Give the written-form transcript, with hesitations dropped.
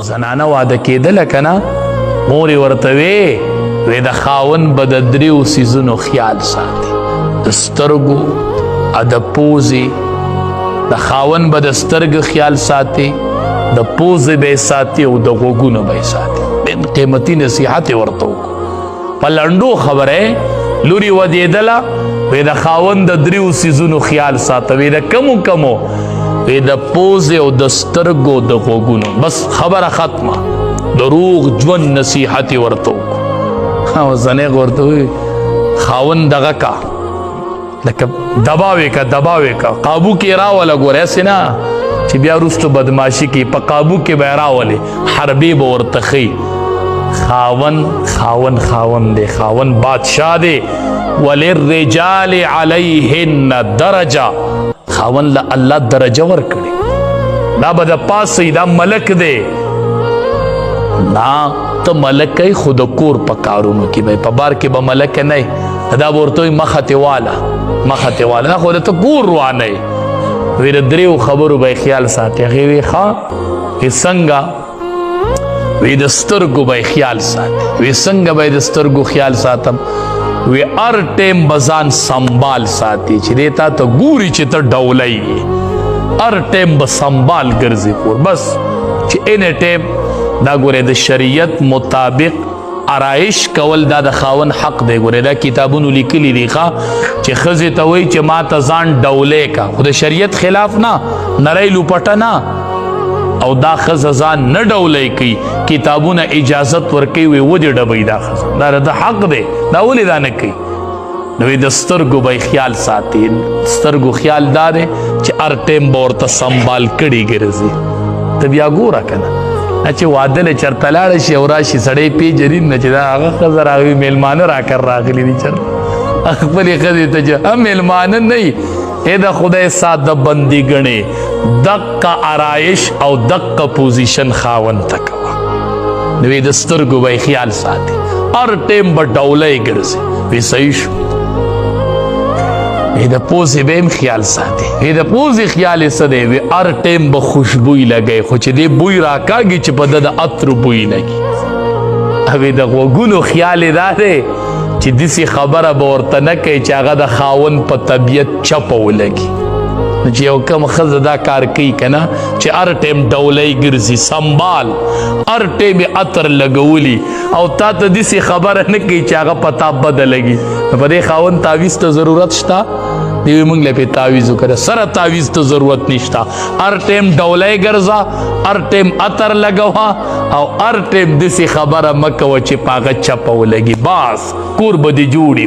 زنانه واده کېدله که نه مور یې ورته وی د خاوند به د دریو څیزونو خیال ساتي د سترګو او د پوزې د خاوند به د سترګو خیال ساتي د پوزې به یې ساتي او د غوږونو به یې ساتي ډېر قیمتي نصیحت یې ورته وکړو په لنډو خبره لوري ودېدله وی د خاوند د دریو څیزونو خیال ساته وی د کمو وی د پوزې او د سترګو د غوږونو بس خبره ختمه د روغ ژوند نصیحت یې ورته وکړو او زنیغ ورته وی خاوند دغه کا لکه دباوې کا قابو کې راوله ګوره هسې نه چې بیا وروستو بدماشي کوي په قابو کې به یې راولې حربې به ورته ښي خاون دی خاون بادشاه دی وللرجال علیهن درجه خاون له الله درجه ورکړي دا به د پاسې دا ملک دی نه ته ملک یې خو د کور په کارونو کې به په بار کې به ملک نه یې دا به ورته وایي مخه تې واله نه خو د ته کور روانه یې وی د دریو خبرو به یې خیال ساتي هغې وی ښه وی څنګه وی د سترګو به یې خیال ساتي وی څنګه به یې د سترګو خیال ساتم وی هر ټیم به ځان سنبال ساتي چې دی تا ته ګوري چې ته ډولی یې هر ټیم به سنبال ګرځي کور بس چې این ټیم دا ګورې د شریعت مطابق آرایش کول دا د خاون حق دی ګورې دا کتابونو لیکلي دي ښه چې ښځې ته وایي چې ما ته ځان ډولی کا خو د شریعت خلاف نه نری لوپټه نه او دا ښځه ځان نه ډولی کوي کتابونه اجازت ورکوي وی ودې ډبوي دا ښځه دا د حق دی دا ولې دا نه کوي نو د سترګو به خیال ساتي سترګو خیال دا دی چې هر ټیم به ورته سنبال کړي ګرځي ته بیا ګوره که نه چې واده له چېرته لاړه شي او راشي سړی پیژني نه چې دا هغه ښځه راغلي میلمانه راکر راغلي دي چېرته خپلې ښځې ته چې میلمانه نه وي د خدای ساده بندي ګڼې دقه آرایش او دقه پوزیشن خاوند ته کوه نو د سترګو به خیال ساتي هر ټیم به ډولی ګرځي وی صحیح شو د پوزې به هم خیال ساتي د پوزې خیال یې څه دی وی هر ټیم به خوشبوی لګوي خو چې دې بوی راکاږي چې په ده د عطرو بوی لګي او د غوږونو خیال یې دا دی چې داسې خبره به ورته نه کوي چې هغه د خاوند په طبیعت چپه ولګي نو چې یو کم ښځه دا کار کوي که نه چې هر ټیم ډولی ګرځي سنبال هر ټیم یې عطر لګولي او تا ته داسې خبره نه کوي چې هغه په تا بده لګي نو په دې خاوند تعویض ته ضرورت شته دی وی موږ له پې تعویض وکړه سره تعویض ته ضرورت نشته هر ټیم ډولی ګرځه هر ټیم عطر لګوه او هر ټیم داسې خبره مه کوه چې په هغه چپه ولګي بس کور به دې جوړي